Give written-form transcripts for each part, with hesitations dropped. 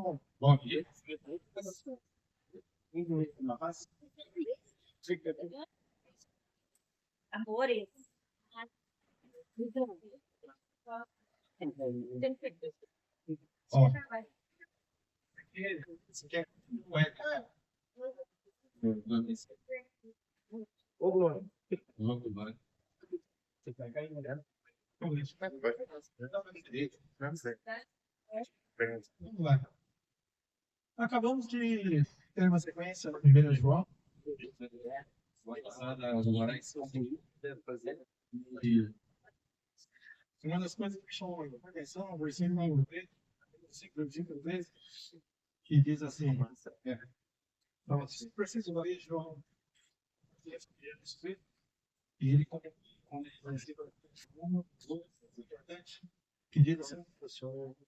Bom dia. Amores. Ó, você quer Ô, Glória. Vamos lá. Você vai cair, né? Vamos lá. Acabamos de ter uma sequência no primeiro João. E uma das coisas que chamou a atenção é o versículo 13, que diz assim: então, você precisa ler João, e ele como versículo importante, que diz assim: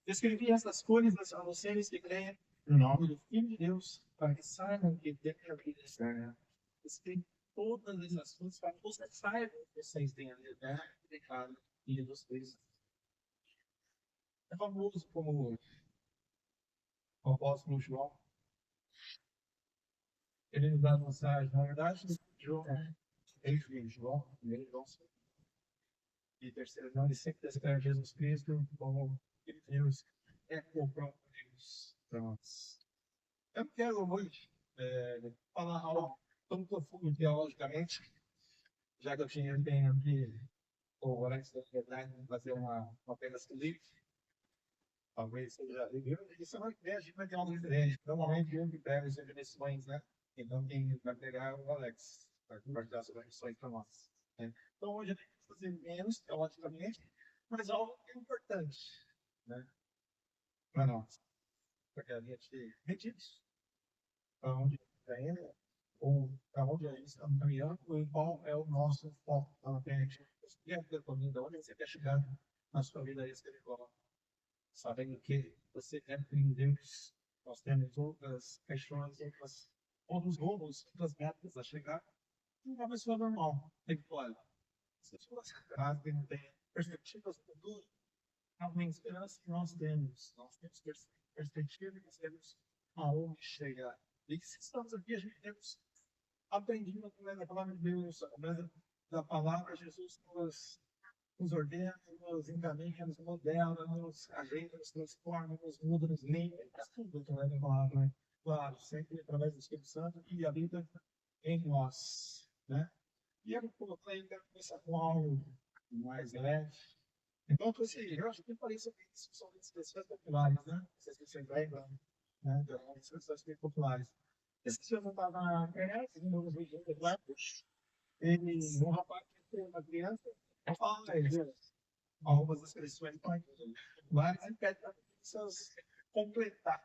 escrevi essas coisas a vocês que creem no nome do Filho de Deus, para que saibam que tem a vida eterna. Escrevi todas essas coisas para que vocês saibam que vocês têm a vida eterna e pecado e Jesus Cristo. É famoso como o apóstolo João. Ele nos dá a mensagem, na verdade, João, João, primeiro João, e terceiro João, ele sempre descreve Jesus Cristo como Filho de Deus, é o próprio Deus para nós. Eu quero hoje falar algo tão profundo teologicamente, já que eu tinha bem aqui o Alex da verdade fazer uma apenas livre. Talvez seja. Isso é uma ideia, a gente vai ter uma diferente. Normalmente eu que pego as definições, né? Então quem vai pegar é o Alex, para compartilhar as definições para nós. Né? Então hoje a gente vai fazer menos teologicamente, mas algo que é importante, né? Para nós. Para que a gente medite para onde está indo, ou para onde a gente está caminhando, e qual é o nosso foco na frente. E a comida, onde você quer chegar na sua vida espiritual. Sabendo que você é em Deus, nós temos outras questões, outros rumos, outras metas a chegar. Uma pessoa normal, tem que olha, as pessoas que não têm perspectivas futuras, não tem esperança que nós temos. Nós temos perspectiva e nós temos aonde chegar. E se estamos aqui, a gente temos aprendido através da palavra de Deus, através da palavra, Jesus nos ordena, nos encaminha, nos modela, nos ajeita, nos transforma, nos muda, nos limpa, tudo através da palavra, né? Claro, sempre através do Espírito Santo que habita em nós, né? E eu coloquei começar com algo mais leve. Então, eu acho que eu falei sobre isso, sobre expressões populares, né? Vocês que se lembram, né? Das expressões populares. Esse senhor não estava na internet, nos vídeos populares, e um rapaz que tem uma criança, fala, algumas expressões populares e pede para pessoas completar.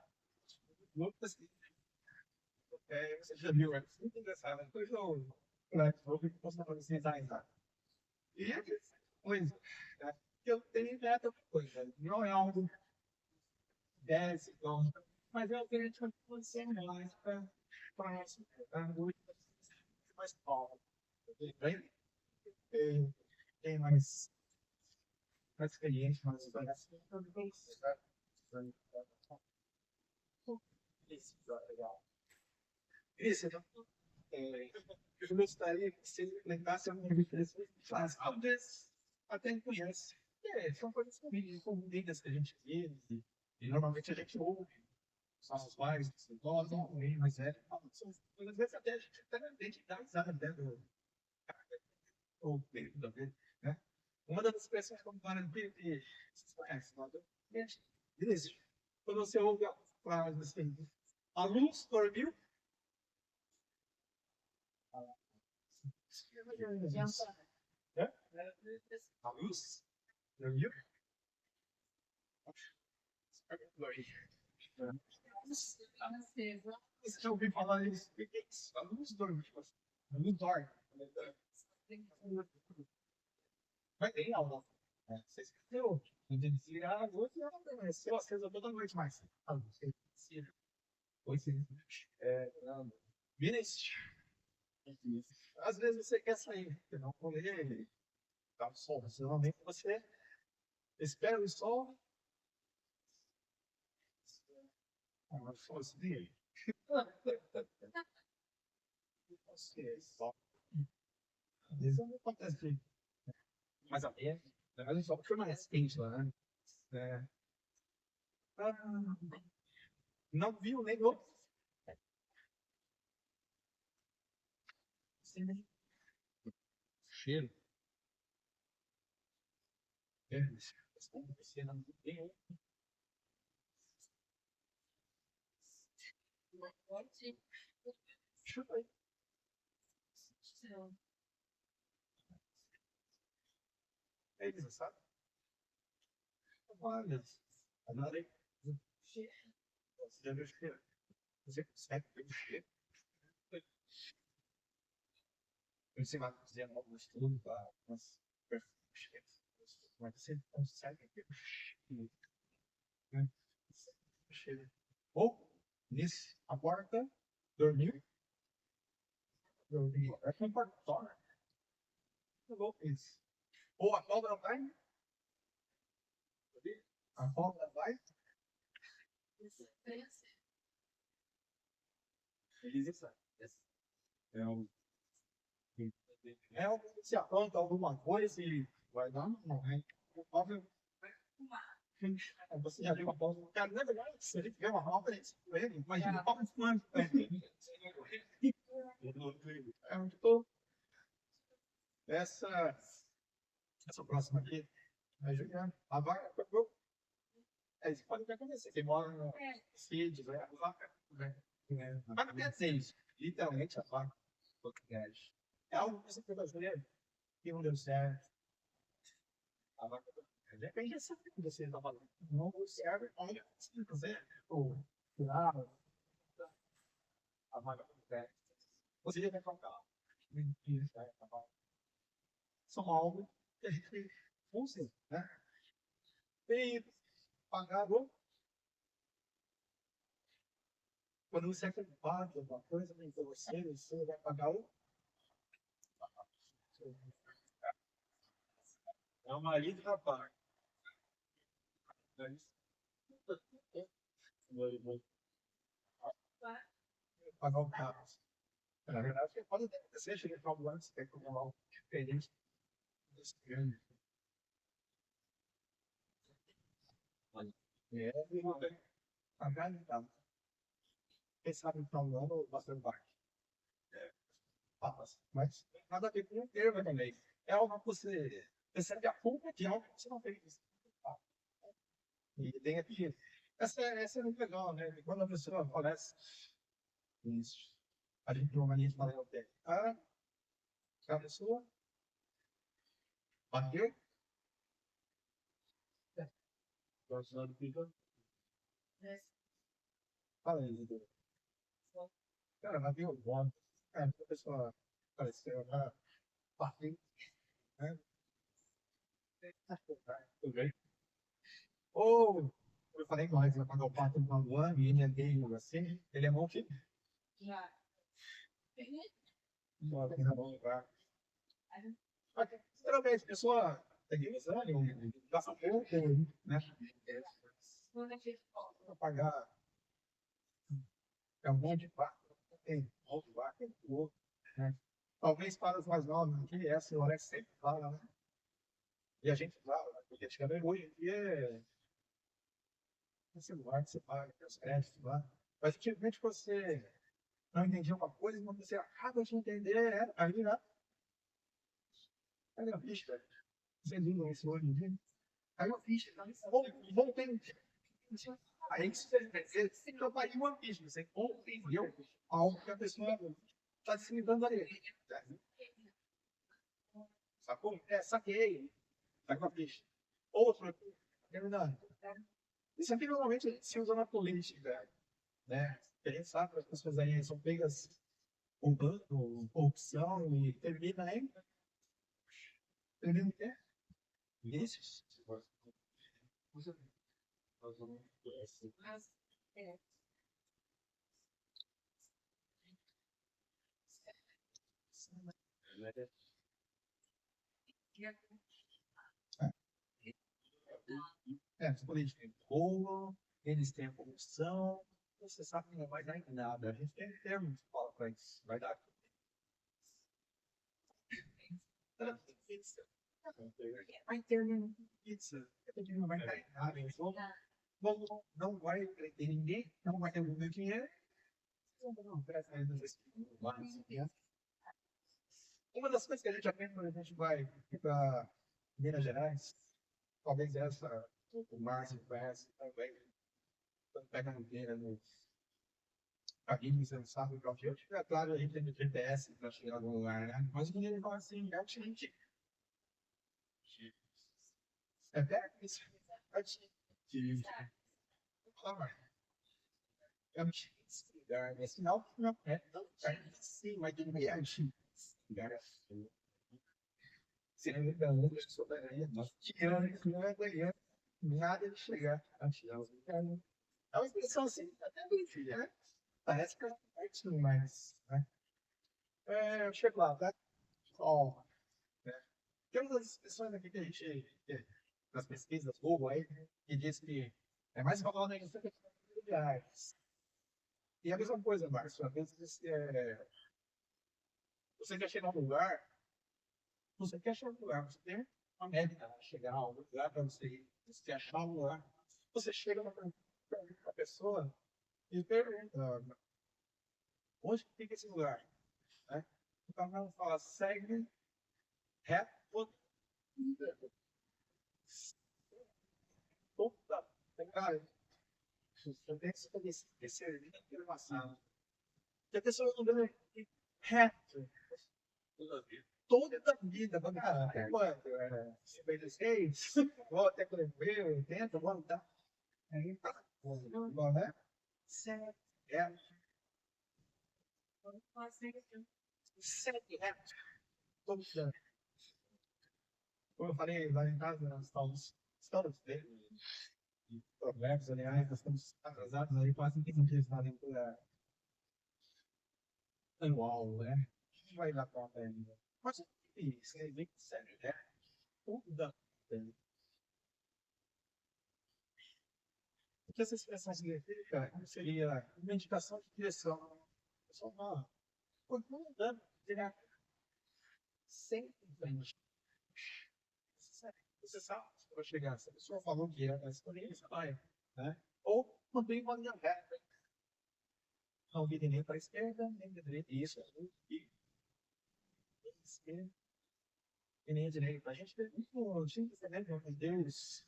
Você já viu, é muito engraçado. Depois eu vou ver que posso designar. E é coisa, né? Que eu tenho meta coisa. Não é algo 10, então, mas eu queria te acontecer mais para nós, mais palma. Tem mais experiente, mais experiência. Isso, então, eu gostaria que você implementasse alguma diferença que faz. Talvez até conhece. São coisas comuns que a gente vê e normalmente a gente ouve. Os nossos pais, os idosos, alguém mais velho. São coisas, às vezes até a gente até dá risada dentro ou dentro da vida, né? Uma das expressões como para que vocês conhecem, beleza. Quando você ouve a frase assim, a luz dormiu, a luz dormiu, você já ouviu falar isso? A luz dormiu, a luz dorme. Mas tem aula. Você esqueceu. Não tem que desligar a luz e ela permaneceu acesa toda noite mais. A luz é pois sim. Não. Vira isso. Às vezes você quer sair, você não comer, dá o sol. Normalmente você espera o sol. Como se fosse dele. Só. Isso não acontece. Mais ou menos. Mas a gente só foi mais quente lá, né? É. Ah, não viu nem outro. Cheiro. É, você não tem. Chupa aí. É isso, sabe? Olha, agora você já viu o cheiro? Você consegue ver o cheiro? Você vai fazer algo estudo para os perfumes. Mas você consegue ver o cheiro, né? O cheiro. Ou, nesse, a porta, dormiu, dormiu. É um porta-torre. Isso. Ou a cobra vai, a cobra vai, eles isso. É um. É um, se apronta alguma coisa e vai dar, não é? Óbvio. Você já viu a pausa? Cara, na verdade, se ele tiver uma pausa, ele imagina a pausa fumando. É muito bom. Essa próxima aqui, vai jogar. A vaca, é isso que pode acontecer. Você mora no sítio, vai a vaca, né? Mas não quer dizer isso. Literalmente, a vaca português. É algo que você foi brasileiro que não deu certo. A vaca depende dessa que você está falando. Não serve, olha, se quiser, ou claro, a vaca português. Você já vai comprar. Mentira, tá? São algo que a gente usa, né? E pagado quando você é culpado de alguma coisa, então você vai pagar o. É o marido rapaz. Pagar o carro. Na verdade, pode acontecer, chega no final do ano, você tem que comprar algo diferente desse grande. É, pagar então. Quem sabe no final do ano, bastante baixo. Papas. Mas nada a ver com o termo também. É algo que você recebe a culpa de algo que você não fez. E tem aqui. Essa é muito legal, né? Quando a pessoa aparece isso, a gente tem uma mania de falar o quê? Ah, a pessoa bateu. Gostando do pica. Fala aí, Lido. Cara, bateu o bom. Cara, a pessoa apareceu, ah, bateu, né? Tudo bem? Ou, eu falei mais, né? Quando eu parto no final ano e ele é gay, assim, ele é bom filho. Já. Bora, tá bom, tá? Geralmente, a pessoa tem que usar, gasta pouco, né? Para pagar é um monte de vaca, tem um monte de vaca, tem outro, né? Talvez para os mais novos, que essa hora é sempre fala, né? E a gente fala, né? Porque antigamente hoje em dia é celular que você paga, tem os créditos lá. Mas antigamente você não entendia uma coisa, quando você acaba de entender, aí né? Aí eu fiz, velho. Vocês viram isso hoje em dia? Aí eu fiz, voltei. Aí você trabalha em uma ficha, você compreendeu algo que a pessoa está se ligando ali. Sacou? É, saquei. Tá com a ficha. Outro, terminando. Isso aqui normalmente se usa na política, né? A gente sabe que as pessoas aí são pegas roubando corrupção e termina aí. Termina o quê? Isso. É, os políticos roubam, eles têm a corrupção, você sabe que não vai dar em nada. A gente tem termos que fala para isso. Vai dar. Pizza. Vai ter pizza. Não vai dar em nada. Não vai ter ninguém, não vai ter muito dinheiro. Uma das coisas que a gente aprende quando a gente vai para Minas Gerais, talvez essa, o Márcio conhece também, quando pega a inteira nos caminhos, você não sabe para onde é claro, a gente tem o GPS para chegar em algum lugar, né? Mas o que ele fala assim, é o seguinte, é perto isso, é o seguinte, é o seguinte, esse não é tão perto assim, mas tudo bem, é o seguinte, se não me engano, eu sou da ganha, nós tiramos isso, não é ganhando nada de chegar a tirar os caras. É uma expressão assim, até mentira, né? Parece que é parte mais, né? Eu chego lá, tá? Ó, né? Tem umas expressões aqui que a gente, nas pesquisas, Google aí, que diz que é mais famoso na questão de reais. E a mesma coisa, Márcio, às vezes você quer chegar a um lugar, você quer chegar a um lugar, você tem uma média para chegar a um lugar para você ir, você achar um lugar. Você chega para a pessoa e pergunta, onde fica esse lugar? Né? Então, ela fala, segue reto, toda, cara, eu tenho esse informação. Que a pessoa não vê reto, toda a vida, quanto? 56, vou até colher, 80, vamos dar. Aí tá, bom, né? Certo, segue reto, todo dia. Como eu falei, lá em casa, nós estamos de provérbios, aliás, nós estamos atrasados aí quase 15 dias na leitura anual, né? A gente vai dar conta ainda. Mas isso é bem sério, né? Tudo da o que essa expressão significa seria uma indicação de direção. Só uma. Quando andando, sempre em frente. Você sabe que vai chegar. Se a pessoa falou que é, mas por isso vai, né? Ou mantém uma linha reta. Não vire nem para a esquerda, nem para a direita. Isso, e esquerda, e nem a direita. A gente vê muito antigo também, com Deus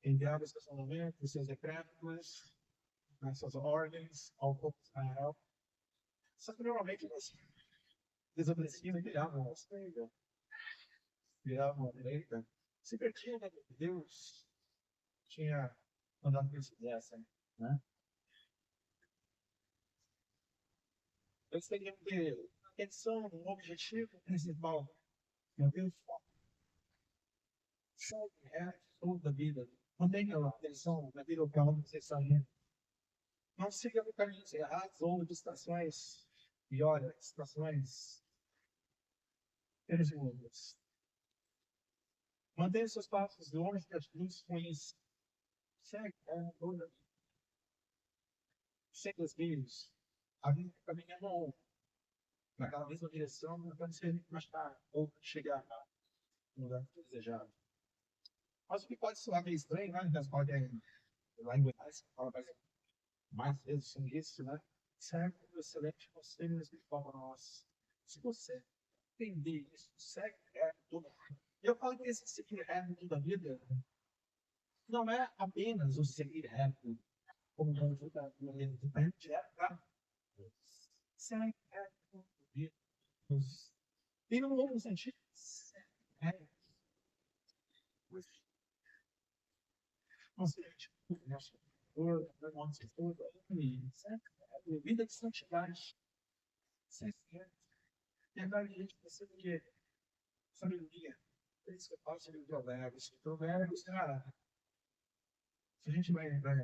enviava os seus mandamentos, os seus decretos, as suas ordens ao povo de Israel. Só que normalmente eles desobedeciam e viravam a esquerda, viravam a direita. Se perdiam de Deus, tinha mandado que eles fizessem, né? Eles teriam que ter atenção, um objetivo principal. Meu Deus, segue reto toda a vida. Mantenha a atenção na vida local onde você está indo. Não siga por caminhos errados ou distrações piores, distrações perigosas. Mantenha seus passos longe das luzes ruins. Segue toda a vida. Segue os meios. A vida caminhando naquela mesma direção, não pode ser mais tarde ou chegar no lugar desejado. Mas o que pode soar meio estranho, né? Nós podemos, lá em Goiás, fala mais vezes sobre isso, né? Serve como excelente conselho espiritual para nós. Se você entender isso, segue toda a vida. Eu falo que esse seguir reto toda a vida não é apenas o seguir reto, como nós estamos direto, tá? Segue reto toda a vida. E no outro sentido, segue vida de santidade. E agora a gente precisa de sabedoria. Por isso que eu falo sobre provérbios. Provérbios, cara, se a gente vai lembrar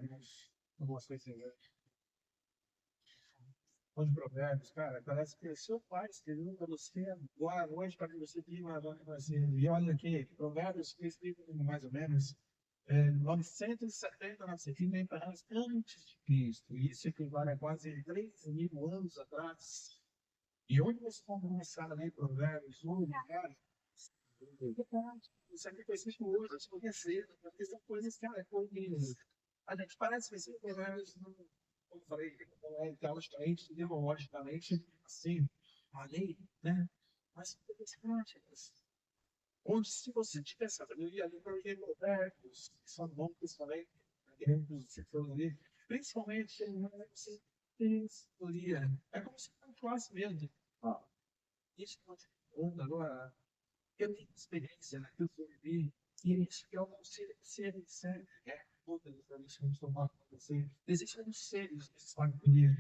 algumas coisas de provérbios, cara, parece que o seu pai escreveu para você agora à noite para que você tenha uma nova você. E olha aqui, provérbios que escrevem mais ou menos 970, 950 anos antes de Cristo. Isso equivale a quase 3.000 anos atrás. E onde você começar a ler Provérbios, hoje, cara, isso aqui foi escrito hoje, a gente conhecer, porque são coisas, cara, coisas. A gente parece que esse Provérbios, como eu falei, não é teologicamente, ideologicamente, assim, a lei, né? Mas são coisas práticas. Onde, se você tiver sabedoria, ali para os Provérbios, que são bons também, ali, principalmente, você tem sabedoria. É como se fosse mesmo. Isso não te conta agora. Eu tenho experiência naquilo que eu vivi, e isso que eu não sei ser sério. Todas as lições estão mal com você. Existem uns seres que sabem comigo.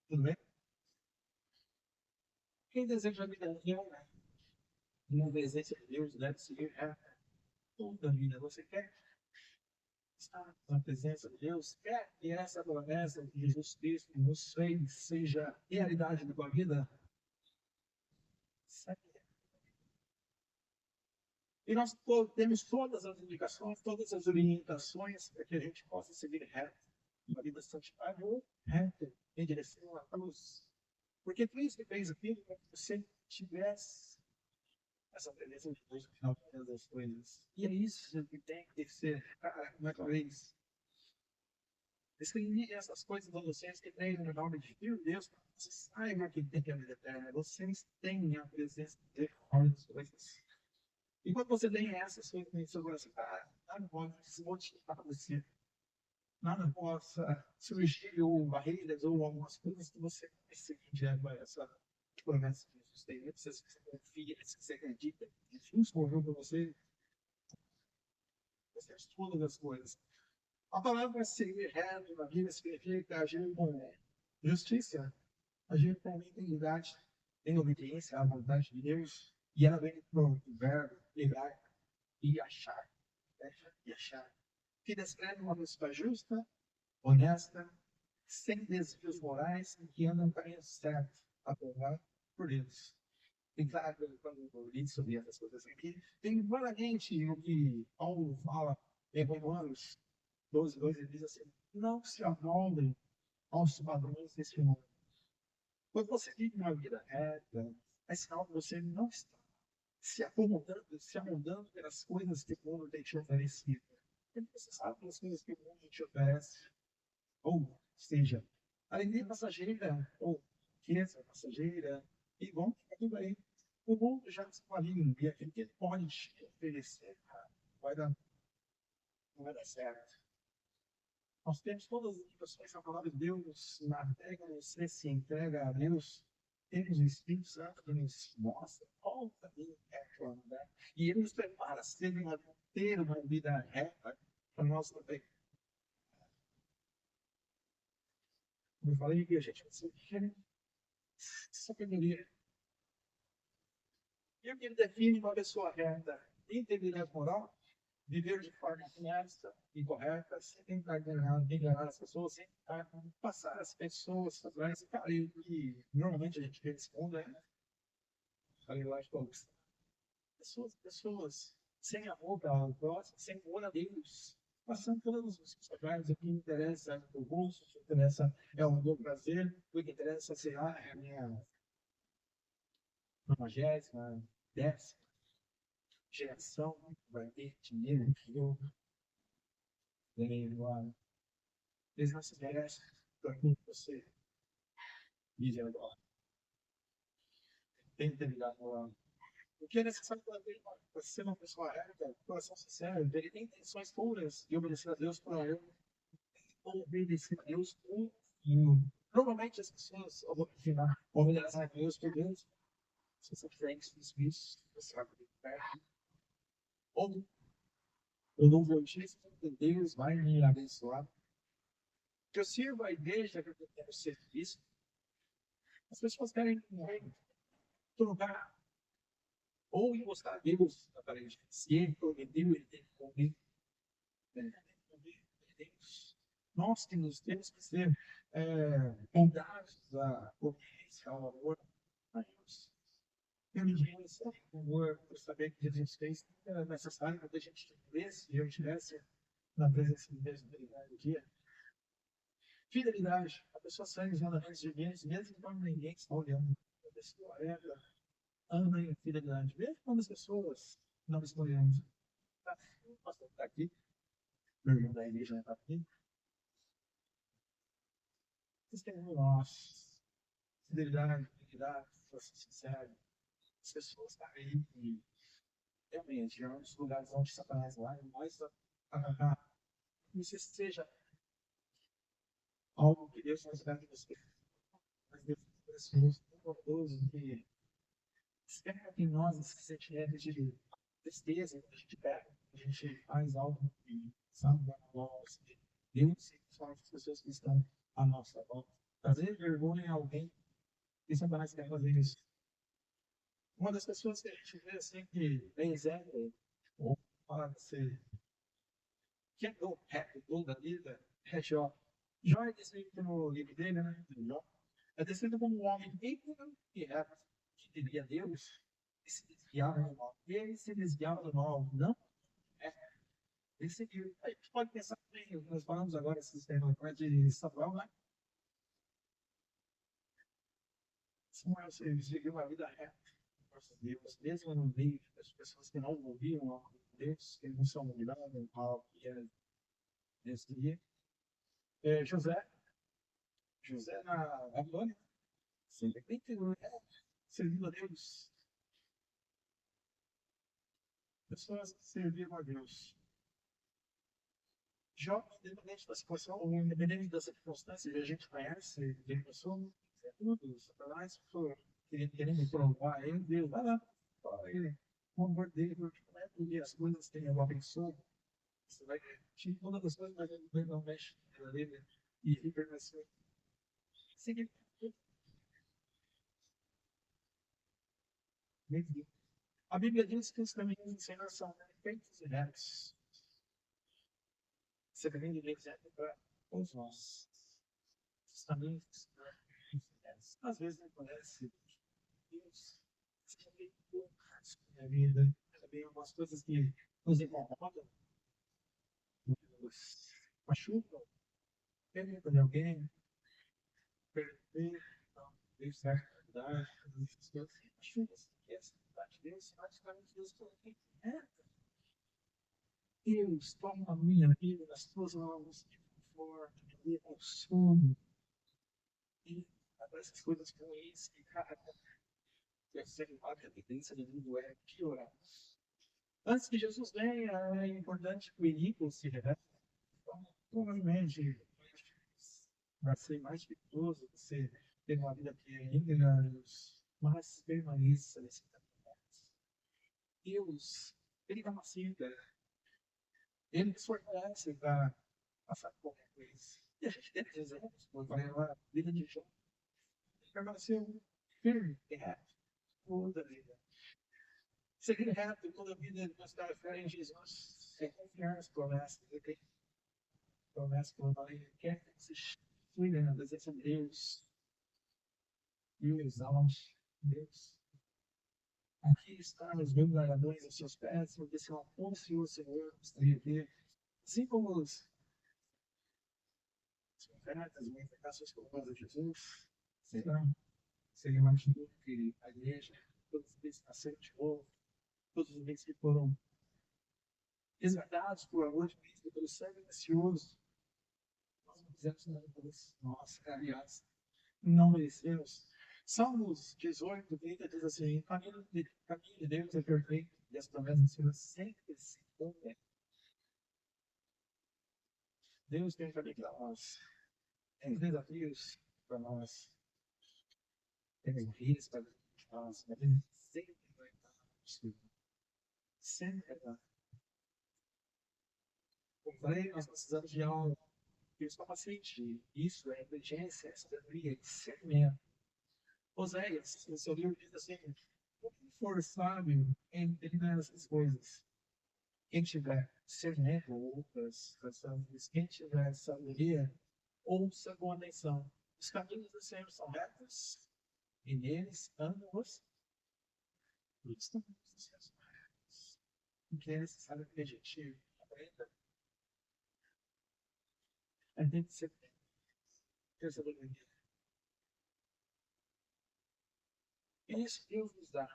Tudo bem? Quem deseja a vida eterna, não deseja Deus, deve seguir toda a vida. Você quer estar na presença de Deus? Quer que essa promessa de Jesus Cristo nos fez seja realidade da tua vida? Sabe? E nós temos todas as indicações, todas as orientações para que a gente possa seguir reto, uma vida santificada ou reta em direção à cruz. Porque Cristo fez aquilo para que você tivesse essa presença de Deus no final de todas as coisas. E é isso que tem que ser, cara, mais uma vez. Escrevi essas coisas para vocês que têm no nome de Deus, para que vocês saibam que tem a vida eterna. Vocês têm a presença de Deus em todas as coisas. E quando você tem essas coisas em seu coração, nada pode desmotivar você. Nada possa surgir ou barreiras ou algumas coisas que você precisa diante dessa promessa que Jesus tem. Se você confia, se você acredita, Jesus morreu para você, você faz todas as coisas. A palavra seguir reto na Bíblia significa agir com justiça, agir com integridade, em obediência à vontade de Deus. E ela vem do verbo ligar e achar. E achar. Que descreve uma pessoa justa, honesta, sem desvios morais e que anda no caminho certo, aprovado por Deus. E claro, quando eu li sobre essas coisas aqui, tem claramente o que Paulo fala em Romanos 12, 2, ele diz assim: não se amoldem aos padrões desse mundo. Quando você vive uma vida reta, é sinal que você não está se amoldando pelas coisas que o mundo tem te oferecido. Porque você sabe pelas coisas que o mundo te oferece. Ou seja, alegria passageira, ou riqueza passageira, e bom, fica tudo aí. O mundo já se avalia, e aquilo que ele pode te oferecer, vai dar, não vai dar certo. Nós temos todas as indicações da palavra de Deus, na entrega, você se entrega a Deus, temos o Espírito Santo que nos mostra qual o caminho é andar. E ele nos prepara a ter uma vida reta para nós também. Como eu falei, que a gente precisa de sabedoria. E o que ele define uma pessoa reta? Integridade moral, viver de forma honesta e correta, sem tentar enganar as pessoas, sem tentar passar as pessoas atrás. Cara, e normalmente a gente vê nesse mundo, né? Falei lá de todos. Pessoas sem amor pela próxima, sem amor a Deus, passando todos os trabalhos. O que interessa é o gosto, o que interessa é o meu prazer, o que interessa, sei lá, é a minha 90ª, 10ª geração, vai ter dinheiro, eu ganhei agora. Eles não se merecem por aquilo que você vive agora. Tem que ligar com o que é necessário para ser uma pessoa reta, coração sincero, ele tem intenções puras de obedecer a Deus para eu obedecer a Deus com normalmente as pessoas obedecem a Deus por Deus. Se você fizer isso dos vícios, você vai poder perto. Ou eu não vou disso, Deus vai me abençoar. Que eu sirvo a igreja que eu quero ser isso. As pessoas querem trocar ou encostar a Deus na parede. Se ele prometeu, ele tem que cumprir. Nós temos que ser condados a obediência ao amor a Deus. Diligência, amor, por saber que Jesus fez, é necessário que a gente cresça e eu tivesse na presença de Deus, fidelidade aqui. Fidelidade. A pessoa segue os mandamentos de Deus, mesmo quando ninguém está olhando. A pessoa anda em fidelidade, mesmo quando as pessoas não estão olhando. Tá, o pastor está aqui, meu irmão da igreja está aqui. Vocês têm nós. Fidelidade, força sincera. As pessoas estão aí e realmente é um dos lugares onde Satanás vai mais atacar. Não sei se seja algo que Deus vai esperar de você. Mas Deus tem pessoas tão bondosas que desperta em nós esse sentimento de tristeza quando a gente pega, a gente faz algo que sabe da nossa, de Deus e são as pessoas que estão à nossa volta. Trazer vergonha em alguém e Satanás quer fazer isso. Uma das pessoas que a gente vê assim que é exemplo, ou fala assim, que é o rap da vida, é Jó. Jó é descrito no livro dele, né? Jó. É descrito como um homem íntegro e reto, que teria Deus e se desviava do mal. Ele se desviava do mal, não é. Ele seguiu. A gente pode pensar bem, nós falamos agora esse sistema de Samuel, né? Samuel seguiu uma vida reta. Deus, mesmo no meio das pessoas que não ouviam a Deus, que não são obrigados ao que era Deus queria. José na Babilônia, sempre bem servindo a Deus. Pessoas que serviram a Deus. Jó, independente da situação, ou independente das circunstâncias, a gente conhece, vem pessoa, é tudo, Satanás, querendo provar ele, Deus, vai lá, fala ele, o amor dele, porque não é tudo, e as coisas têm uma pessoa, você vai tinha todas as coisas, mas ele não mexe nele, e fica assim. Seguir. A Bíblia diz que os caminhos do Senhor são perfeitos e retos. Esse caminho de Deus é para todos nós. Os caminhos do Senhor são perfeitos e retos. Às vezes não parece Deus seja meio burraço na minha vida. Também algumas coisas que nos incomodam, nos machucam, perguntam de alguém, perder, não, Deus certo, verdade, essas coisas machucam. Que essa vontade de Deus, mas caminhos de Deus são perfeitos e retos. Deus, toma a minha vida nas tuas mãos, de conforto, me dê consumo. E essas coisas ruins que, cara, deve ser uma dependência do mundo é piorar. Antes que Jesus venha, é importante que o iníquo se revele. Então, provavelmente, vai ser mais dificultoso você ter uma vida plena, mas permaneça nesse caminho. Deus, Ele dá uma cita. Ele nos fortalece para passar por qualquer coisa. E a gente tem exemplos, como a vida de Jó. Ele permaneceu firme e reto toda a vida. Seguir reto toda a vida, nós estamos fé em Jesus. É confiar nas promessas. Ele tem promessas que eu falei. Quer que você fui na presença de Deus. E o exalte. Deus. Aqui estão os meus guardadores aos seus pés, porque se não fosse o Senhor, gostaria de ter. Assim como os ofertas, as implicações com a de Jesus, será? Seria mais do que a igreja, todos os bens que nasceram de novo, todos os bens que foram resgatados por amor de Cristo, pelo sangue precioso. Nós não fizemos nada por isso. Nós, aliás, não merecemos. Salmos 18, 30 diz assim: o caminho de Deus é perfeito e as promessas do Senhor sempre se cumprem. Deus tem um caminho para nós. Tem desafios para nós. Tem desafios para nós. Mas Ele sempre vai estar possível. Sempre vai estar. Como falei, nós precisamos de algo que os capacite. Isso é inteligência, é sabedoria, é discernimento. Oséias, no seu livro, diz assim: quem for sábio, entenda essas coisas. Quem tiver discernimento, ou outras canções, quem tiver sabedoria, ouça com atenção. Os caminhos do Senhor são retos, e neles andam os caminhos do Senhor são retos. Porque é necessário que a gente aprenda A gente tem que ser ter sabedoria. E isso Deus nos dá.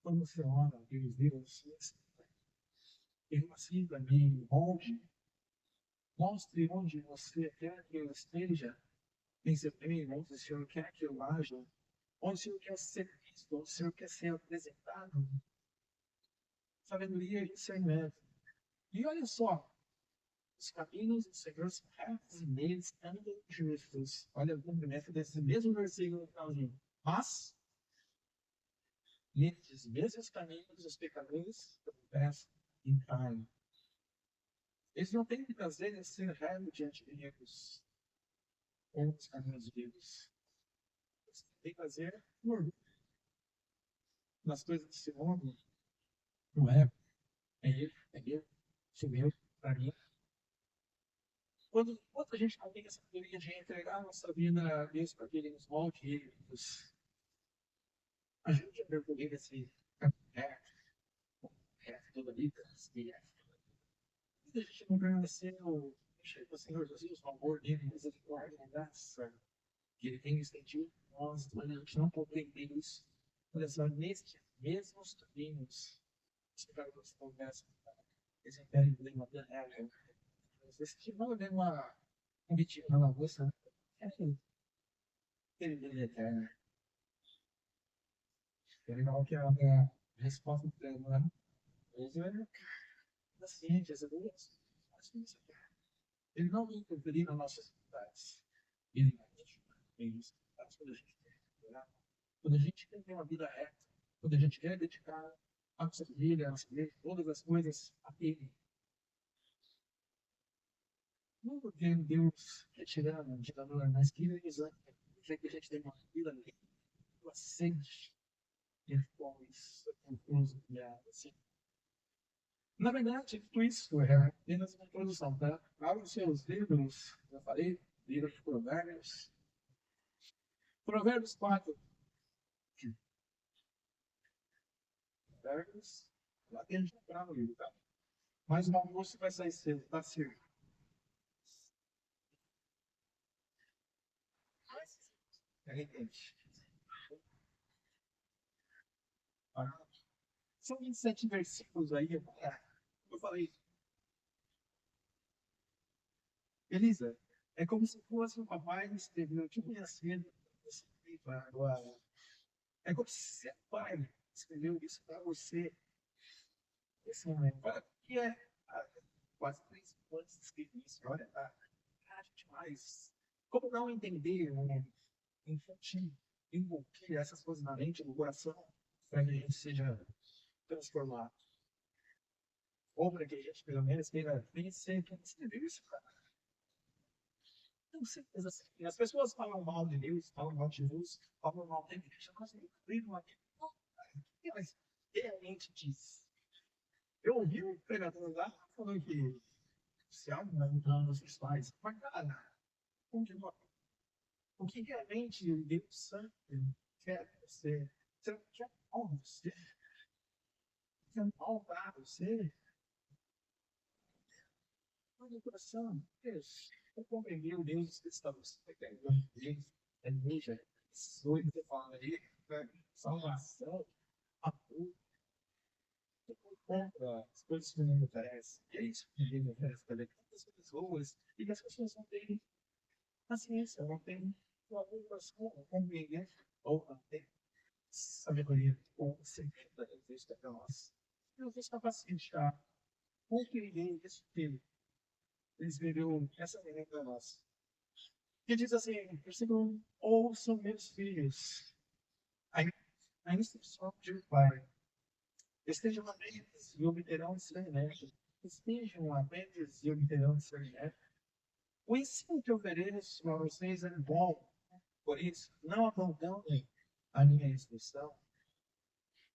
Quando você ora, Deus, assim para mim, onde, mostre onde você quer que eu esteja, desempenho, onde o Senhor quer que eu haja, onde o Senhor quer ser visto, onde o Senhor quer ser apresentado. Sabedoria e discernimento. E olha só, os caminhos do Senhor são retos e neles andam justos. Olha o cumprimento desse mesmo versículo no finalzinho. Mas, nesses mesmos caminhos, os pecadores tropeçam e caem. Eles não têm que prazer em ser reto diante de Deus, ou dos caminhos de Deus. Eles têm prazer por nas coisas desse mundo. Não é? É eu, sou eu, para mim. Quando a gente não tem essa teoria de entregar a nossa vida a Deus para que Ele nos molde, Ele nos ajude a percorrer esse caminho reto toda a vida, se a gente não conhecer o Senhor Jesus, o amor dele, a misericórdia, a graça que Ele tem estendido para nós, mas a gente não compreende isso. Olha só, nestes mesmos caminhos, espero que você converse esse império de uma terra. Esse não é um bitinho na lagosta, é assim, ele é eterno. É legal que a resposta para ele, né? Ele é da ciência, ele não vem interferir nas nossas atividades. Ele vai continuar bem isso. Quando a gente quer ter uma vida reta, quando a gente quer dedicar a nossa família, a nossa igreja, todas as coisas a Ele. Não porque Deus quer tirar de valor, mas que Ele quer que a gente tenha uma vida limpa, sede, depois, confuso, assim. Na verdade, tudo isso é apenas uma introdução, tá? Abra os seus livros, já falei, livro de Provérbios. Provérbios 4. Provérbios, lá tem gente entrar no livro, tá? Mas o almoço vai sair cedo, tá certo? Repente. São 27 versículos aí. Eu falei, Elisa, é como se fosse um papai que escreveu te conhecendo esse livro agora. É como se seu pai escreveu isso para você. Esse momento. Olha, que é quase 3 anos escrevi isso. Olha, tá demais. Como não entender, infantil, envolver essas coisas na mente, no coração, para que a gente seja transformado? Ou para que a gente, pelo menos, queira vencer quem escreveu isso, cara? Tenho certeza assim. As pessoas falam mal de Deus, falam mal de Jesus, falam mal de igreja, mas eu creio aqui. Não, que mais realmente diz? Eu ouvi um pregador lá falando que se algo vai entrar nos seus pais, mas cara, o que realmente Deus Santo quer que você? Você não quer mal você? Quer mal para você? Mas o coração, Deus, eu compreendi o Deus que está você pegando Deus, é igreja, sonho que você fala ali, salvação, apoio, contra as coisas que não me oferece. E é isso que ninguém me oferece também. Tantas coisas boas, e que as pessoas não têm paciência, não têm uma coração, não compreender, ou não têm sabedoria, ou segredo da existência para nós. Deus está paciente, tá? Compreender isso tudo. Ele escreveu essa maneira para nós. Que diz assim, versículo 1, ouçam meus filhos, a instrução de um pai. Estejam atentos e obterão discernimento. Estejam atentos e obterão discernimento. O ensino que ofereço a vocês é bom, por isso, não abandonem a minha instrução,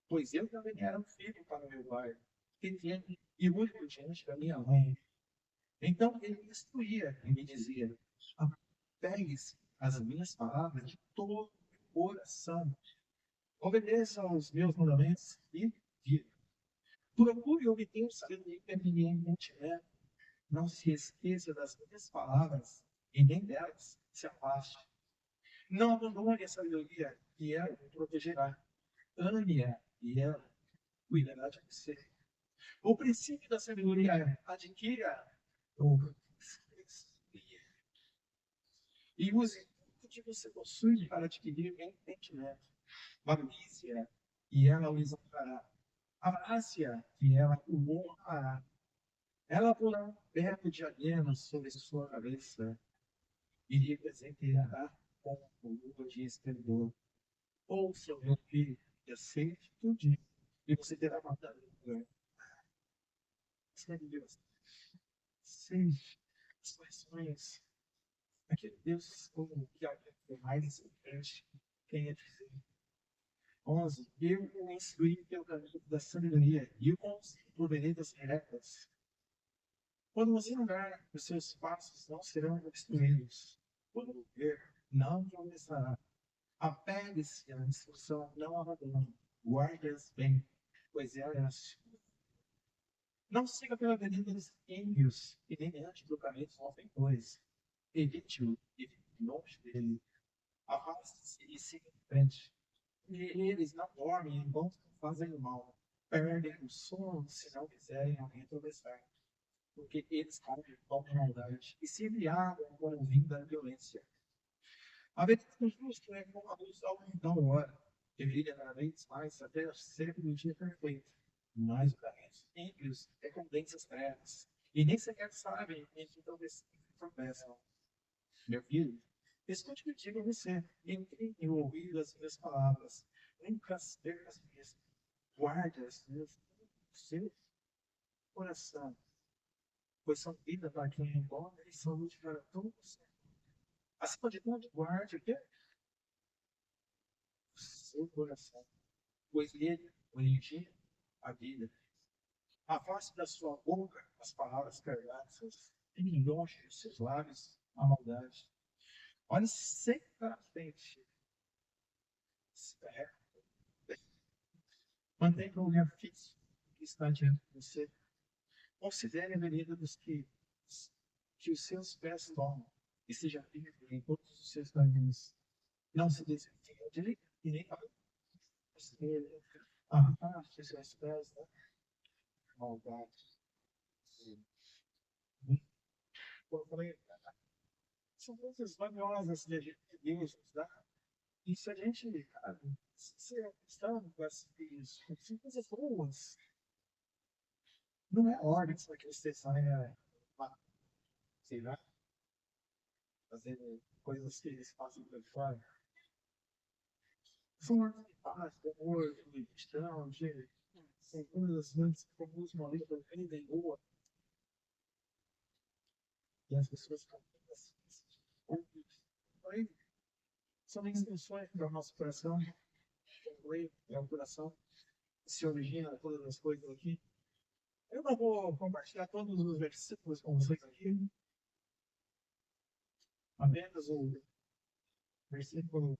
pois eu também era um filho para o meu pai, e muito diante da minha mãe. Então ele me instruía e me dizia: apegue-se às minhas palavras de todo o coração, obedeça aos meus mandamentos e viva. Procure obter sabedoria convenientemente, né? Não se esqueça das minhas palavras e nem delas se afaste. Não abandone a sabedoria e ela o protegerá. Ame-a e ela cuidará de você. O princípio da sabedoria é adquira ou e use tudo que você possui para adquirir entendimento. Valorize-a e ela o exaltará. Abrace-a e ela o honrará. Ela porá um perto de diadema sobre sua cabeça e lhe presenteará com o luva de esplendor. Ouça, meu filho, e aceite tudo, e você terá matado o lugar. Sério, Deus. Seja as suas sonhos. Aquele Deus como que é mais importante, quem é dizer. 11. Eu o instruí pelo caminho da sabedoria e o conselho por veredas retas. Quando você andar, os seus passos não serão obstruídos. Quando ver, não tropeçará. Apegue-se à instrução, não abandone. Guarde-as bem, pois elas não siga pela vereda dos ímpios e nem diante do caminho dos malfeitores. Evite-o e fique longe dele. Afaste-se e siga em frente. E eles não dormem enquanto fazem o mal. Perdem o sono se não quiserem alguém tropeçar. Porque eles comem pão da maldade e se embriagam com o vinho da violência. A vereda do justo é como a luz ao então hora, que brilha cada vez mais até ser do dia perfeito. Mas o caminho dos ímpios é como densas trevas, e nem sequer sabem em que talvez tropeçam. Meu filho, escute o que eu digo a você, entre em ouvido as minhas palavras, nunca as percas mesmo. Guarde-as no seu coração, pois são vida para quem encontra e saúde para todos. Acima de tudo, guarde o quê? O seu coração, pois nele origina a vida. Afaste da sua boca as palavras perversas, e longe dos seus lábios a maldade. Olhe sempre para frente. Mantenha o olhar fixo que está diante de você. Considere a vereda dos que os seus pés tomam e seja firme em todos os seus caminhos. Não se desvie à direita e nem à esquerda. Afaste os seus pés da maldade. Como eu falei, são coisas valiosas que a gente Deus nos dá. E se a gente, cara, se é cristão com isso, são coisas boas. Não é ordem para que você saia, sei lá, fazendo coisas que eles fazem por fora. São ordens de paz, de amor, de cristão, de. São coisas muito comuns, uma vida bem boa. E as pessoas ficam assim. São instruções para o nosso coração. É o coração que se origina todas as coisas aqui. Eu não vou compartilhar todos os versículos com vocês aqui. Apenas o versículo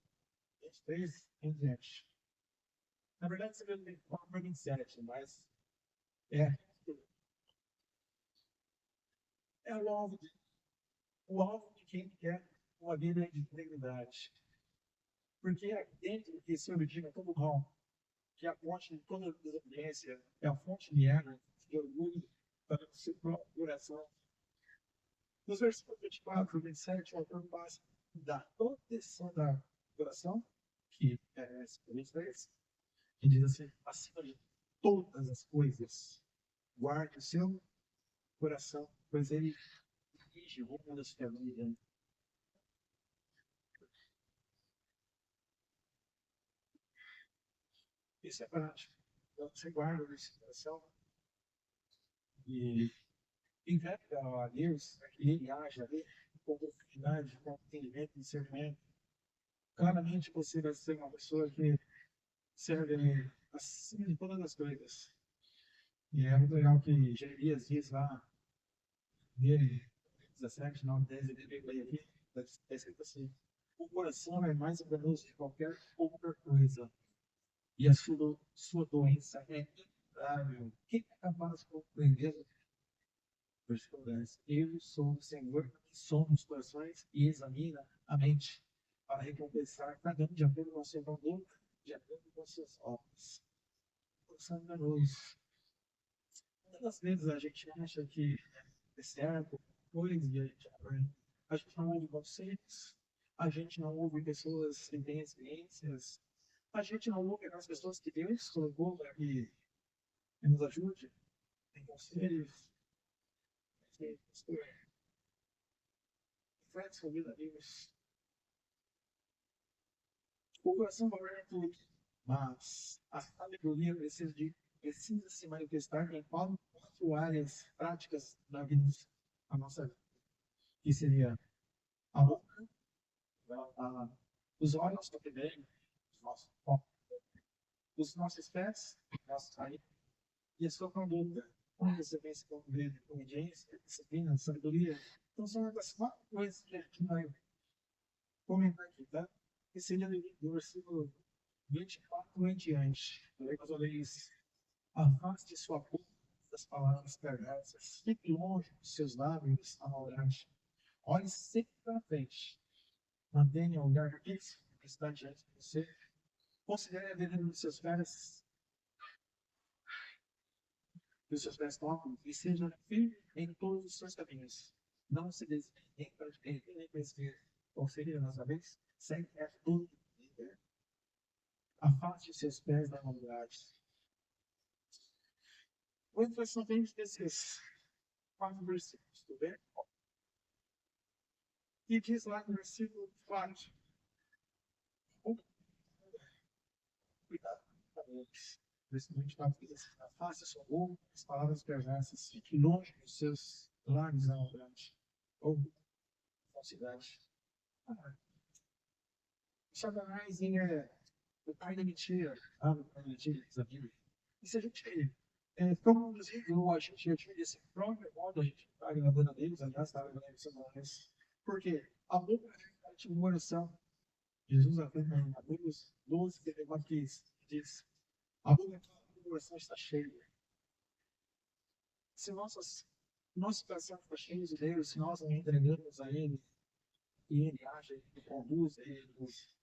23 em diante. Na verdade, você tem 4 para 27, mas é, é o alvo de quem quer uma vida de integridade. Porque é dentro que se origina todo mal, que é a fonte de toda desobediência, é a fonte de erro, de orgulho, para o seu próprio coração. Nos versículos 24 e 27, o autor passa da proteção do coração, que é esse 23, e diz assim: acima de todas as coisas, guarde o seu coração, pois ele dirige o rumo da sua vida. Isso é prático. Então, você guarda o seu coração e entrega a Deus para que ele haja ali com profundidade, com entendimento e discernimento. Claramente você vai ser uma pessoa que serve acima de todas as coisas. E é muito legal que Jeremias diz lá, nele, 17, 9, 10, ele veio ler aqui, está escrito assim: o coração é mais enganoso que qualquer outra coisa, e a sua doença é incurável. Quem é capaz de compreender? Versículo 10. Eu sou o Senhor que somos os corações e examina a mente para recompensar cada um de acordo com a sua conduta, de acordo com as suas obras. Coração enganoso. Muitas vezes a gente acha que é certo, coisa, e a gente não ouve conselhos, a gente não ouve pessoas que têm experiências, a gente não ouve aquelas pessoas que Deus colocou para que nos ajude, tem conselhos, tem reflete sua vida a Deus. O coração valoriza é tudo, mas a sabedoria precisa se manifestar em quatro áreas práticas da vida, a nossa vida, que seria a boca, os olhos para ver, os nossos pés, nosso caminho, e a sua conduta. Quando você pensa com obediência, disciplina, sabedoria, então são as quatro coisas que a gente vai comentar aqui, tá? Que seria do versículo 24 em diante. Eu leio isso. Afaste sua boca das palavras perversas, fique longe dos seus lábios a maldade. Olhe sempre para frente. Mantenha o olhar fixo que está diante de você. Considere a vida dos seus pés tocam e seja firme em todos os seus caminhos. Não se desvie nem para a direita nem para a esquerda. Ou seja, nossa vez, segue tudo. Afaste seus pés da maldade. Hoje nós só temos desses 4 versículos, tudo bem? E diz lá no versículo 4. Cuidado com eles. Versículo 24 diz assim: afaste sua boca das palavras perversas, fique longe dos seus lábios da maldade. Ou falsidade. Satanás é o pai da mentira. O pai da mentira, diz a Bíblia. E se a gente como a gente já tinha desse próprio modo, a gente está agradando a Deus, aliás, está agradando a Deus. Por quê? A boca é tipo uma oração. Jesus afirma em Mateus 12, 34, que diz: a boca do coração está cheia. Se nosso coração está cheio de Deus, se nós não entregamos a Ele, e Ele age, Ele conduz, Ele nos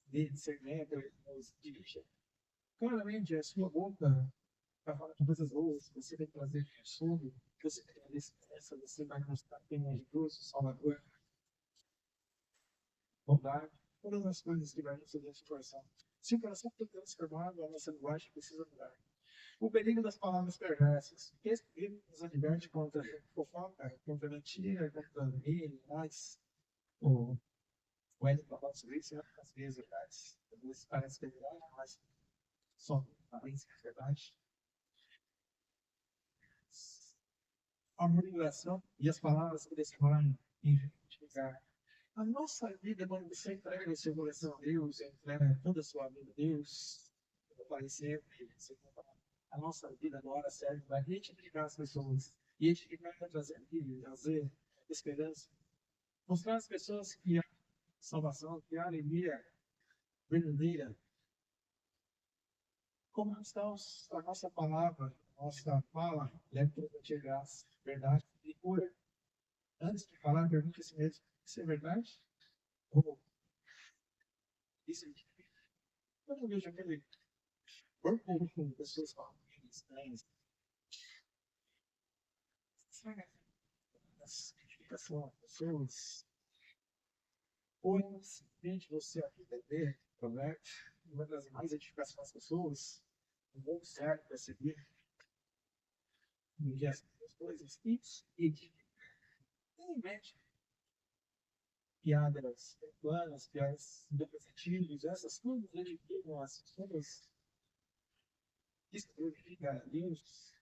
dê discernimento, Ele nos dirige, claramente a sua boca para falar de coisas boas, você vai trazer consolo, você vai trazer esperança, você vai mostrar quem é Jesus, o Salvador, bondade, todas as coisas que vai nos fazer esse coração. Se o coração está transformado, a nossa linguagem precisa mudar. O perigo das palavras perversas. Esse livro nos adverte contra fofoca, contra mentira, contra mas o Hélio falou sobre isso, às vezes verdades. Às vezes parece que é verdade, mas só aparência é verdade. A murmuração e as palavras que destroem em lugar. A nossa vida, quando você entrega o seu coração a Deus, entrega toda a sua vida a Deus, aparecer, a nossa vida agora serve para identificar as pessoas e identificar para trazer esperança. Mostrar às pessoas que há salvação, que há alegria verdadeira. Como está a nossa palavra, a nossa fala, deve transmitir graça, verdade e cura. Antes de falar, pergunte a si mesmo: isso é verdade? Ou isso é mentira? Eu não vejo aquele corpo com pessoas falando estranhas. As pessoas põe simplesmente você aqui entender, promete, uma das mais edificações das pessoas, um bom certo para seguir, medir as coisas, isso edifica. Tem em mente piadas planas, piadas depreciativas, essas coisas edificam as pessoas. Isso edifica a Deus.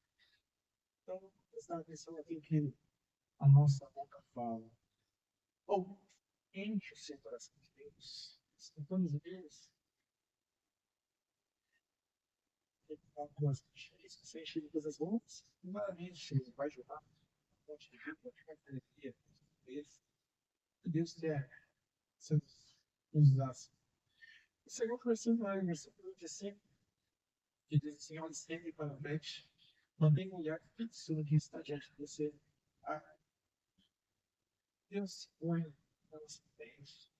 Então, prestar atenção aqui que a nossa boca fala. Ou enche o seu coração de Deus. Cantamos a Deus. Se você encher de coisas boas, maravilha, vai ajudar. Um monte de vida, vai ter alegria. Deus quer nos usasse. O segundo versículo é o versículo 25, que diz assim: olhe sempre para frente, mantenha um olhar fixo no que está diante de você. Ah, Deus se põe nos pés.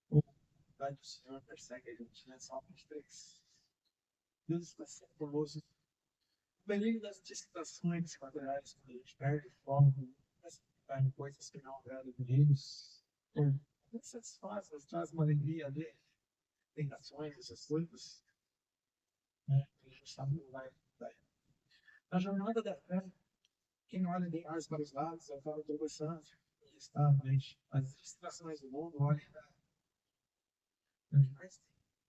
O vai do Senhor persegue a gente, né? Salmo 23. Deus está sempre conosco. O perigo das distrações quadradas, quando a gente perde foco, vai em coisas que não agradam a Deus. Não satisfaz, mas traz uma alegria dele. Tentações, essas coisas, né? A gente sabe que vai. Na jornada da fé, quem olha nem mais para os lados, acaba tropeçando. Está, gente, as distrações do mundo, olha, mas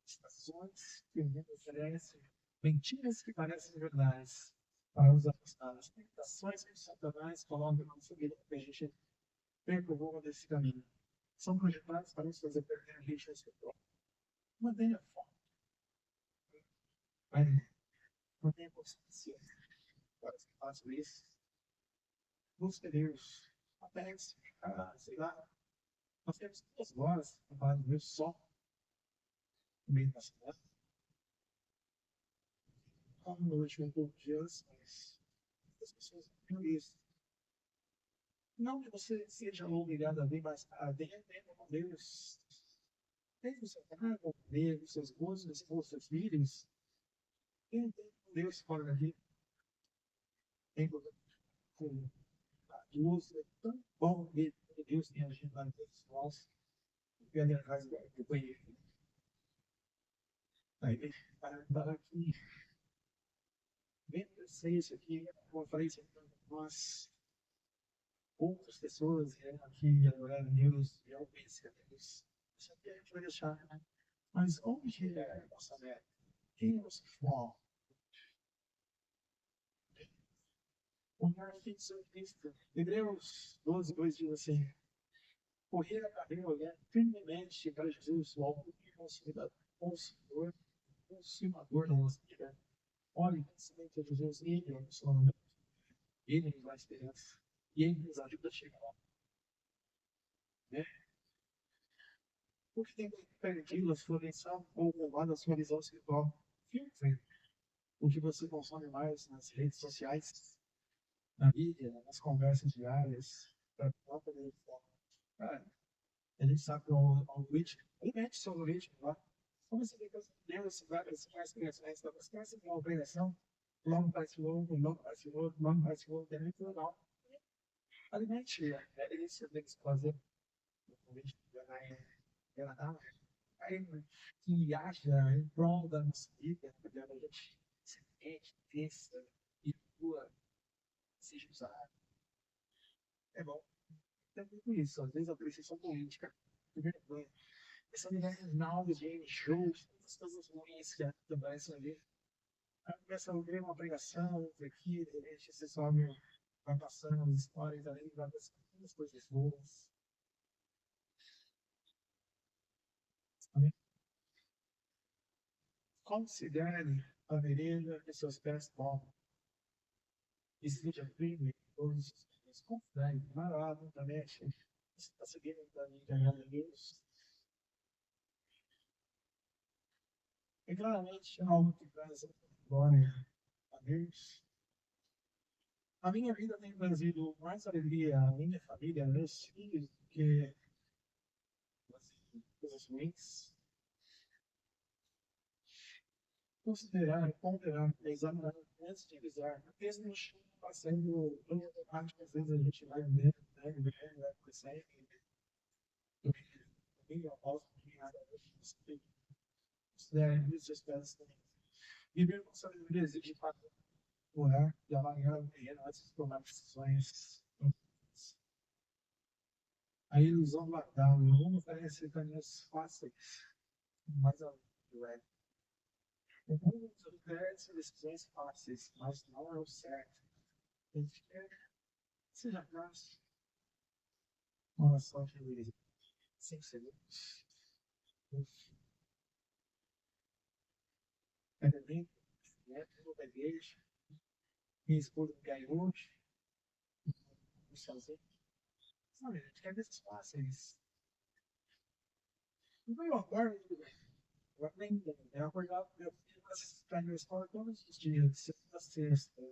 distrações que o mundo oferece, mentiras que parecem verdades, para os afastados, tentações que Satanás coloca na nossa vida para que a gente perca o rumo desse caminho. São projetados para nos fazer perder a gente nesse próprio. Mantenha foco. Mantenha consciência. Para que faça isso, busque Deus. Apegue-se, sei lá. Nós temos 2 horas para falar de Deus só no meio da semana. Como no último pouco de dias, mas as pessoas não isso. Não que você seja obrigado a vir mais tarde, entenda com Deus. Tem o seu trabalho com Deus, seus esposos, seus filhos. Entenda com Deus fora daqui. Tem com Deus. É tão bom ver que Deus tem agido na vida dos nossos. E ali atrás do banheiro. Aí, para aqui. Vendo isso aqui, como eu falei, isso aqui, nós, outras pessoas vieram aqui adorar a Deus e obedecer a Deus. Isso aqui a gente vai deixar, né? Mas onde é a nossa meta? Quem é o nosso foco? O maior fim de São Cristo. Hebreus 12, 2 diz assim: correr a carreira olhando firmemente para Jesus, o autor e consumador da nossa vida. Olhe principalmente a Jesus, ele é o nosso nome. Ele nos dá esperança. E ele nos ajuda a chegar lá. Né? Porque tem perdido a sua visão ou roubado a sua visão espiritual. Filtre o que você consome mais nas redes sociais, na mídia, nas conversas diárias, para não perder o foco. Cara, a gente sabe que o algoritmo, ele mete seu algoritmo lá. Como você vê que Deus vai aparecer mais criações, então você tem uma obrigação, logo parece louco, logo parece outro, logo parece outro, é muito legal. Alimente, é isso que eu tenho que fazer. O algoritmo aí que acha em prol da nossa vida, porque a gente se mete, pensa e atua, seja usado. É bom. Tem tudo isso. Às vezes a precisação política, de vergonha. Essa mulher na de shows, todas as coisas ruins que acontecem ali. Aí começa a ouvir uma pregação, outra aqui, de repente você sobe, vai passando as histórias ali, vai passando as coisas boas. Considere a vereda que seus pés tomam. Esteja firme em todos os caminhos. Considere, vai lá na internet. Você está seguindo o caminho de agradar a Deus. E claramente é algo que traz glória a Deus. A minha vida tem trazido mais alegria à minha família, aos meus filhos, do que coisas ruins. Considerar, ponderar, examinar antes de avisar. Mesmo no chão, passando automático, às vezes a gente vai ver, vai crescendo. Eu posso considerar esses pés também. Viver com sabedoria exige orar e avaliar o terreno antes de tomar decisões. A ilusão guardada, o mundo oferece caminhos fáceis, mas a é. O mundo oferece decisões fáceis, mas não é o certo. A gente quer seja fácil. Uma só de 5 segundos. Casamento, tudo da igreja. Minha esposa me cai hoje. Sozinho. Sabe, a gente quer coisas fáceis. Não eu acordo, tudo bem. Agora nem eu acordava com meu filho para assistir a minha escola todos os dias, de segunda a sexta.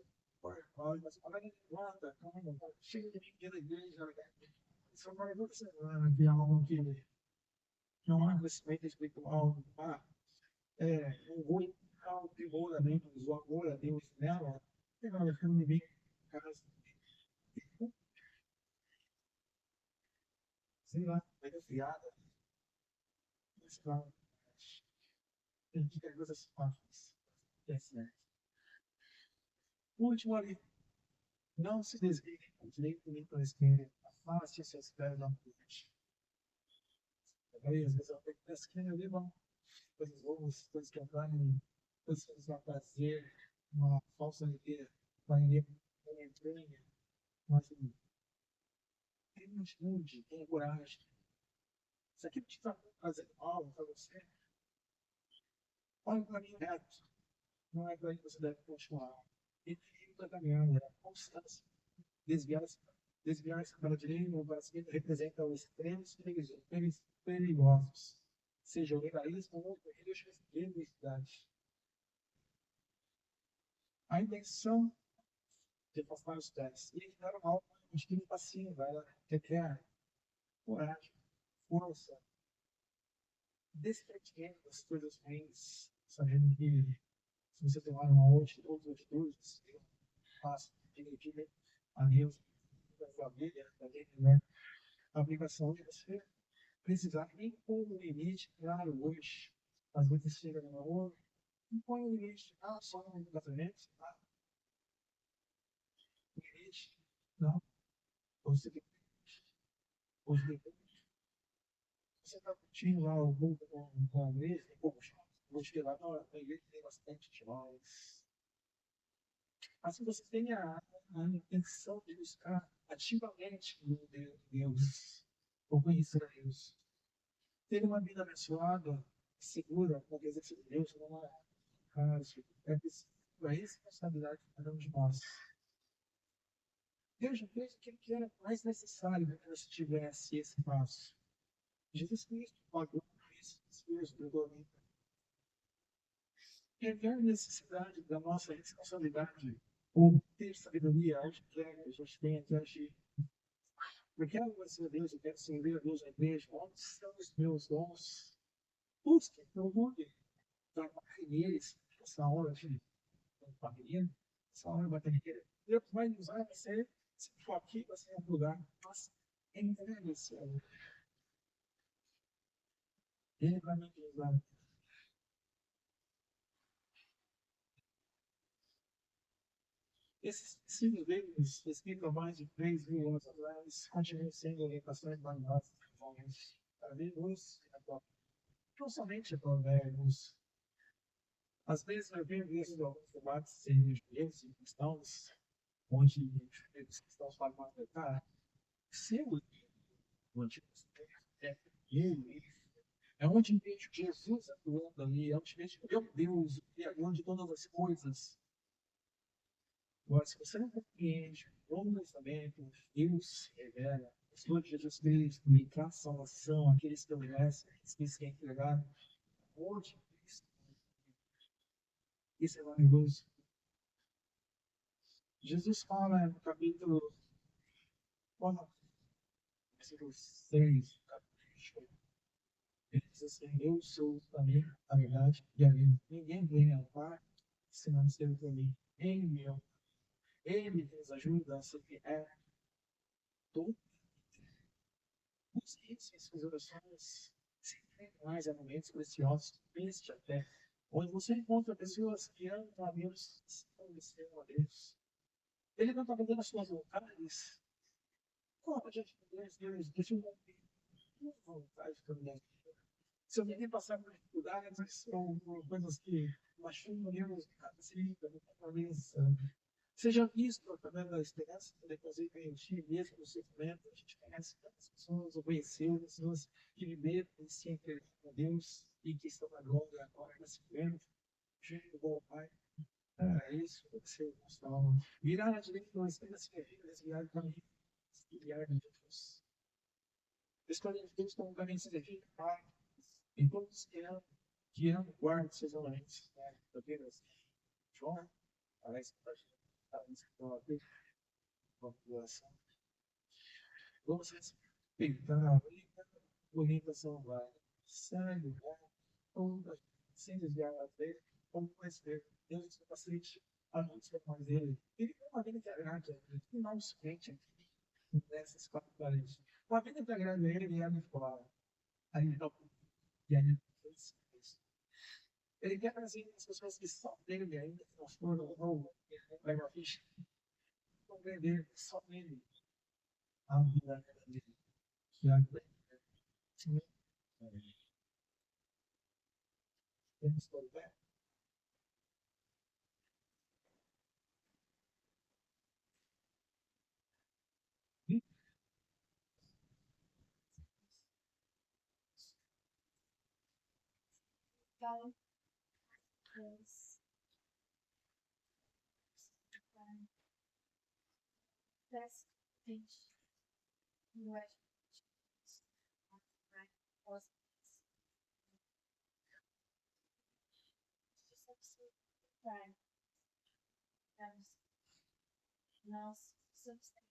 Mas quando ele volta, chega de mim da igreja, só vai toda semana, que é algo que não há crescimento espiritual, não vou entrar o aprimoramento, o amor a Deus nela, tem nada que me vem em casa, sei lá, vai ter fiada, sei lá, tem que ter coisas fáceis. É certo. O último ali, não se desvie direito nem para a esquerda, afaste seus pés da frente. Aí, às vezes, eu tenho que esquerda ali, vão coisas boas, coisas que atraem, coisas que nos dão prazer, uma falsa alegria, uma alegria momentânea, mas tem uma atitude, tem coragem. Se aquilo te está fazendo mal para você, olha o caminho reto. Não é para aí que você deve continuar. Equilíbrio da caminhada, a constância. Desviar-se para a direita ou para a esquerda representa os extremos perigosos. Seja o legalismo ou a religiosidade. A intenção de afastar os pés e evitar o mal, um espírito passivo, ela requer coragem, força, desprendimento das coisas ruins, sabendo que se você tomar uma outra atitudes, faça, direitinho a Deus, da família, da gente, né? A aplicação de você precisar impor um limite, claro, hoje, às vezes chega no namoro, impõe um limite, só no casamento, um limite, não, você tem hoje você está curtindo lá o grupo com a igreja, tem pouco chão, vou te levar na igreja tem bastante chões. Assim você tem a intenção de buscar ativamente no Deus, ou conhecer a Deus. Ter uma vida abençoada, segura, com a presença de Deus, não é caso, é a responsabilidade de cada um de nós. Deus já fez aquilo que era mais necessário para que você tivesse esse passo. Jesus Cristo pagou por isso, Deus perdoou a vida. E a grande necessidade da nossa responsabilidade, ou ter sabedoria, onde quer que a gente tenha que agir. Eu quero conhecer a Deus, eu quero servir a Deus na igreja. Onde estão os meus dons? Busque, procure, trabalhe neles. Essa hora de família, essa hora vai ter que. Deus vai usar você, se for aqui, vai ser em outro lugar. Mas entregue esse amor. Ele vai me usar. Esses 5 livros, escritos há mais de 3.000 anos atrás, continuam sendo orientações valiosas para Deus e a tua. Não somente provérbios. Às vezes eu venho visto alguns debates religiosos e cristãos, onde os cristãos falam, cara, seu livro, o Antigo Testamento, é onde vejo Jesus atuando ali, é onde vejo meu Deus, o Criador de todas as coisas. Agora, se você não compreende o Novo Testamento, Deus se revela, o Senhor Jesus Cristo me traz salvação, aqueles que obedecem, aqueles que se entregaram, onde Cristo. Isso é maravilhoso. Jesus fala no capítulo 4, versículo 6, capítulo 8. Ele diz assim: eu sou o caminho, a verdade e a vida. Ninguém vem ao Pai se não ser por mim. Ele nos ajuda a ser fiel. Todo os ritos e suas orações sempre mais a momentos preciosos, este até, onde você encontra pessoas que amam a Deus e se conheceram a Deus. Ele não está vendendo as suas vontades. Como a gente Deus, deixa eu cumprir minha vontade também. Se eu querer passar por dificuldades ou por coisas que machucam Deus, assim, talvez seja visto através da esperança que depois vem em ti, mesmo no sofrimento. A gente conhece tantas pessoas, ou conheceu pessoas que viveram e se entregaram a Deus e que estão agora na sofrendo, junto com o Pai. É isso, pode ser o nosso alma. Virar à direita não espera se desviar para mim, desviar de Jesus. Escolher de Deus como caminho se define, Pai. E todos que amam, guardem seus mandamentos. Apenas João, parece que população. Vamos respeitar a orientação vai. Segue, né? Todas, sem desviar a vez, como vai ser. Deus está facilite a nossa mais dele. Ele tem uma vida que agrade a ele, que não se sente nessas quatro paredes. Uma vida que agrade a ele, ele é de fora. Aí, então, e aí, ele quer trazer as pessoas que só dele ainda, que não foram, ou leva a ficha, não vender só nele a vida dele. Que a vida temos todo bem. Então, yes. That's teach English was time and now substance